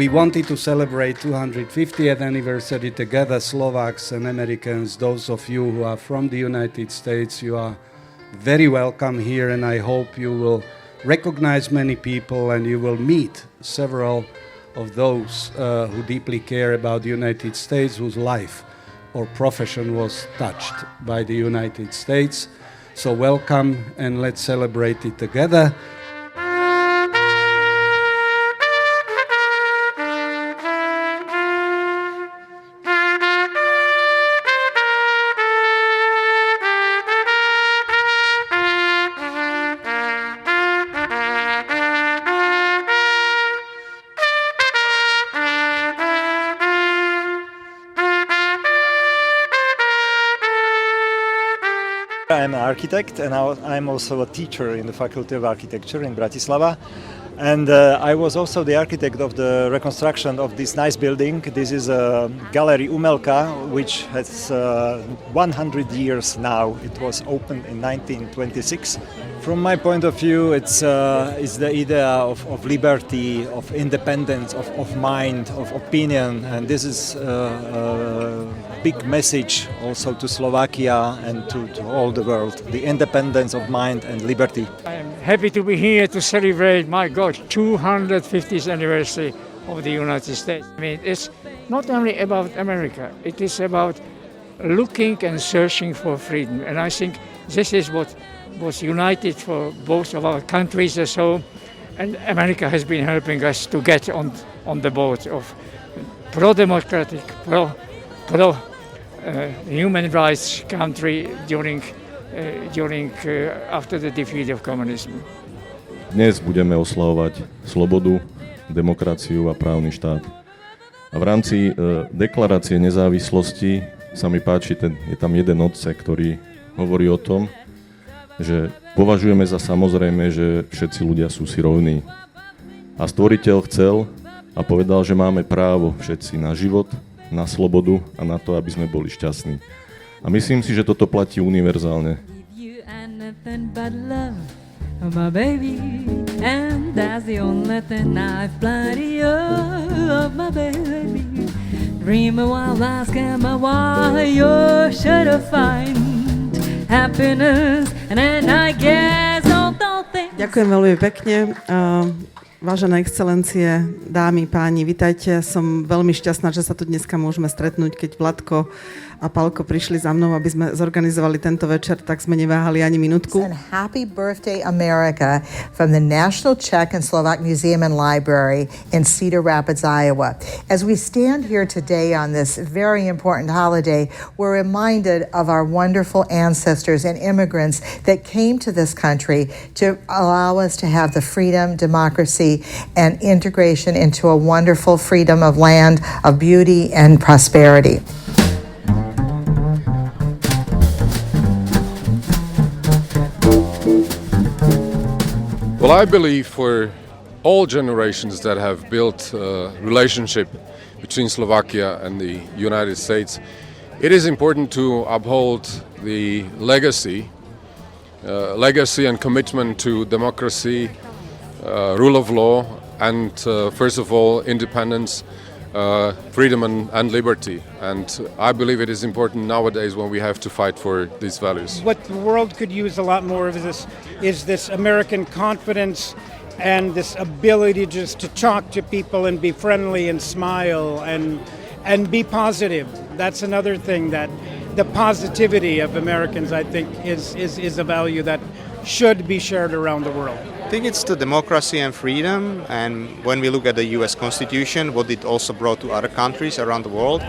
We wanted to celebrate 250th anniversary together, Slovaks and Americans. Those of you who are from the United States, you are very welcome here, and I hope you will recognize many people and you will meet several of those who deeply care about the United States, whose life or profession was touched by the United States. So welcome, and let's celebrate it together. I'm an architect, and I'm also a teacher in the Faculty of Architecture in Bratislava. And I was also the architect of the reconstruction of this nice building. This is a Galéria Umelka, which has 100 years now. It was opened in 1926. From my point of view, it's the idea of liberty, of independence, of mind, of opinion. And this is a big message also to Slovakia and to all the world, the independence of mind and liberty. I am happy to be here to celebrate, my God, 250th anniversary of the United States. I mean, it's not only about America, it is about looking and searching for freedom. And I think this is what was united for both of our countries or so. And America has been helping us to get on the boat of pro-democratic, pro-human rights country during after the defeat of communism. Dnes budeme oslavovať slobodu, demokraciu a právny štát. A v rámci deklarácie nezávislosti sa mi páči, je tam jeden odsek, ktorý hovorí o tom, že považujeme za samozrejme, že všetci ľudia sú si rovní. A stvoriteľ chcel a povedal, že máme právo všetci na život, na slobodu a na to, aby sme boli šťastní. A myslím si, že toto platí univerzálne. My baby, and that's the only thing I've plenty of, my baby. Dream a while, ask him why you're sure to find happiness, and then I guess all things. Ďakujem veľmi pekne. Vážené excelencie, dámy, páni, vitajte. Som veľmi šťastná, že sa tu dneska môžeme stretnúť. Keď Vladko a Palko prišli za mnou, aby sme zorganizovali tento večer, tak sme neváhali ani minútku. And happy birthday, America, from the National Czech and Slovak Museum and Library in Cedar Rapids, Iowa. As we stand here today on this very important holiday, we're reminded of our wonderful ancestors and immigrants that came to this country to allow us to have the freedom, democracy, and integration into a wonderful freedom of land, of beauty and prosperity. Well, I believe for all generations that have built a relationship between Slovakia and the United States, it is important to uphold the legacy and commitment to democracy, rule of law, and first of all, independence, freedom and liberty. And I believe it is important nowadays when we have to fight for these values. What the world could use a lot more of is this American confidence and this ability just to talk to people and be friendly and smile and be positive. That's another thing, that the positivity of Americans, I think, is a value that should be shared around the world. I think it's the democracy and freedom, and when we look at the US Constitution, what it also brought to other countries around the world.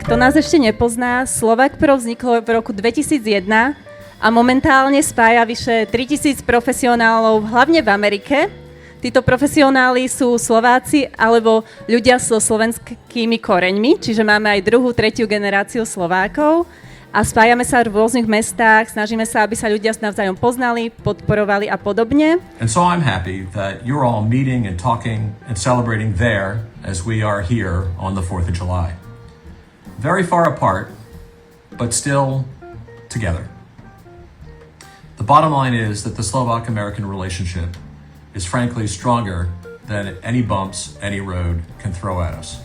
Kto nás ešte nepozná, Slovak-Pro vzniklo v roku 2001 a momentálne spája vyše 3000 profesionálov, hlavne v Amerike. Títo profesionáli sú Slováci alebo ľudia so slovenskými koreňmi, čiže máme aj druhú, tretiu generáciu Slovákov. a spájame sa v rôznych mestách, snažíme sa, aby sa ľudia navzájom poznali, podporovali a podobne. And so I'm happy that you're all meeting and talking and celebrating there as we are here on the 4th of July. Very far apart, but still together. The bottom line is that the Slovak-American relationship is frankly stronger than any bumps any road can throw at us.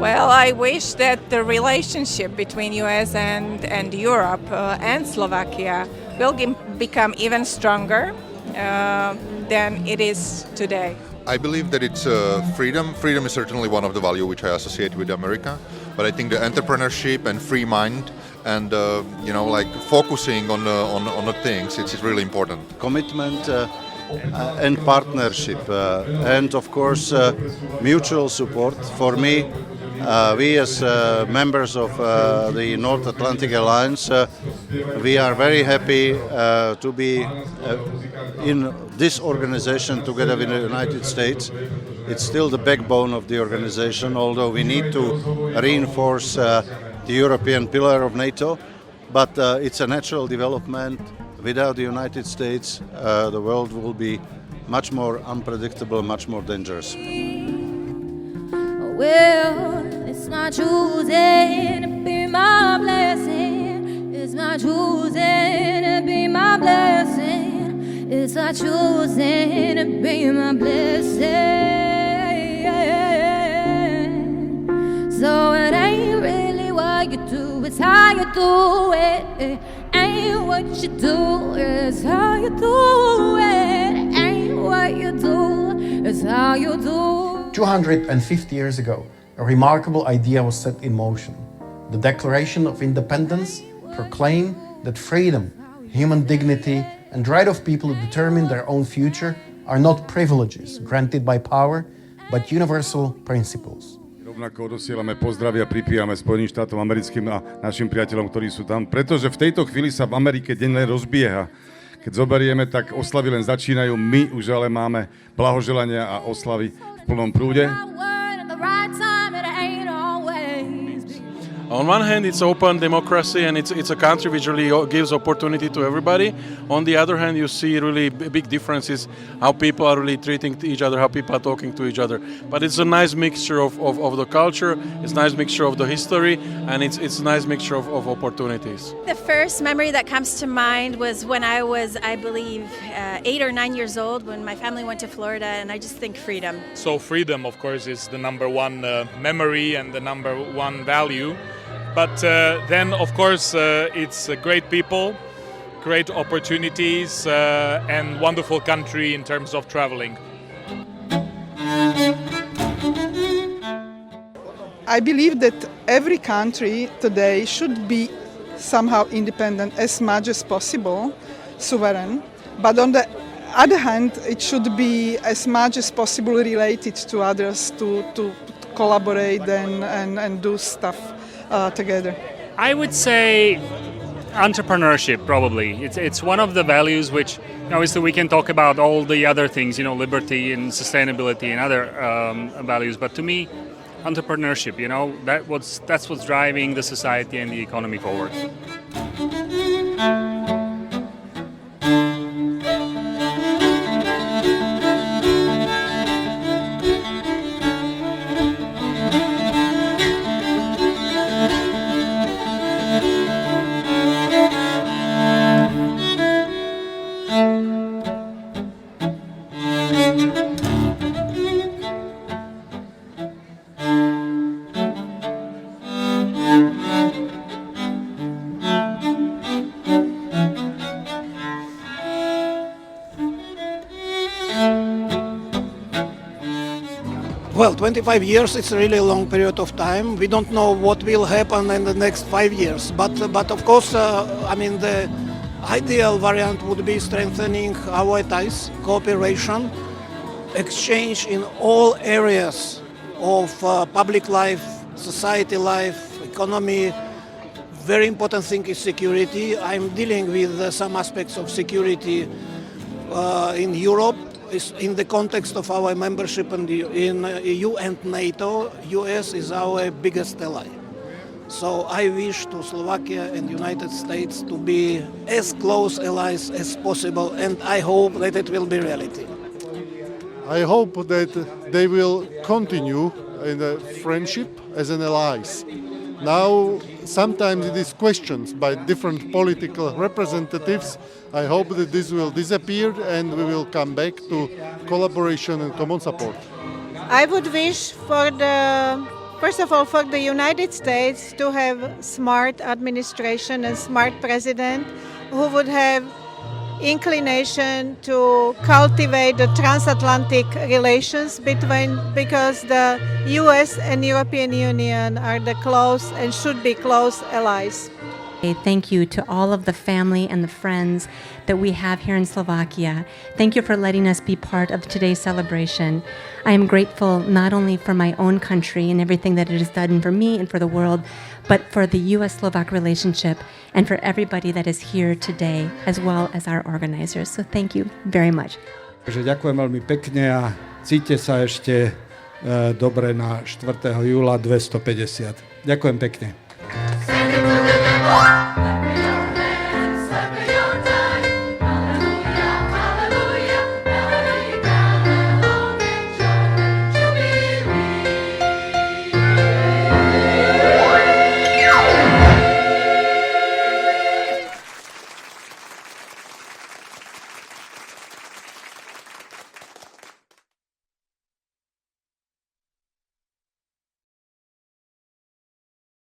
Well, I wish that the relationship between US and Europe and Slovakia will become even stronger than it is today. I believe that it's freedom. Freedom is certainly one of the values which I associate with America, but I think the entrepreneurship and free mind and like focusing on the things, it's really important. Commitment and partnership and of course mutual support. For me, we as members of the North Atlantic Alliance, we are very happy to be in this organization together with the United States. It's still the backbone of the organization, although we need to reinforce the European pillar of NATO, but it's a natural development. Without the United States, the world will be much more unpredictable, much more dangerous. Well, it's my choosing to be my blessing. It's my choosing to be my blessing. It's my choosing to be my blessing. So it ain't really what you do, it's how you do it. Ain't what you do, it's how you do it. Ain't what you do, it's how you do. 250 years ago, a remarkable idea was set in motion. The Declaration of Independence proclaimed that freedom, human dignity, and right of people to determine their own future are not privileges granted by power, but universal principles. Rovnako odosielame pozdravy a pripíjame Spojeným štátom americkým a našim priateľom, ktorí sú tam, pretože v tejto chvíli sa v Amerike deň len rozbieha. Keď zoberieme, tak oslavy len začínajú, my už ale máme blahoželania a oslavy v plnom prúde. On one hand, it's open democracy and it's a country which really gives opportunity to everybody. On the other hand, you see really big differences how people are really treating each other, how people are talking to each other. But it's a nice mixture of the culture, it's a nice mixture of the history, and it's a nice mixture of opportunities. The first memory that comes to mind was when I was, I believe, 8 or 9 years old when my family went to Florida, and I just think freedom. So freedom, of course, is the number one memory and the number one value. But then, of course, it's great people, great opportunities, and wonderful country in terms of traveling. I believe that every country today should be somehow independent as much as possible, sovereign. But on the other hand, it should be as much as possible related to others to collaborate and do stuff together. I would say entrepreneurship, probably. It's one of the values which, obviously, we can talk about all the other things, liberty and sustainability and other values. But to me, entrepreneurship, that's what's driving the society and the economy forward. Well, 25 years, it's a really long period of time. We don't know what will happen in the next 5 years. But of course, the ideal variant would be strengthening our ties, cooperation, exchange in all areas of public life, society life, economy. Very important thing is security. I'm dealing with some aspects of security in Europe, is in the context of our membership in EU and NATO, US is our biggest ally. So I wish to Slovakia and United States to be as close allies as possible, and I hope that it will be reality. I hope that they will continue in the friendship as an allies. Now, sometimes it is questioned by different political representatives. I hope that this will disappear and we will come back to collaboration and common support. I would wish first of all, for the United States to have smart administration and smart president who would have inclination to cultivate the transatlantic relations because the US and European Union are the close and should be close allies. Thank you to all of the family and the friends that we have here in Slovakia. Thank you for letting us be part of today's celebration. I am grateful not only for my own country and everything that it has done for me and for the world, but for the US-Slovak relationship and for everybody that is here today, as well as our organizers. So thank you very much. Takže ďakujem veľmi pekne a cíťte sa ešte dobre na 4. júla 250. Ďakujem pekne.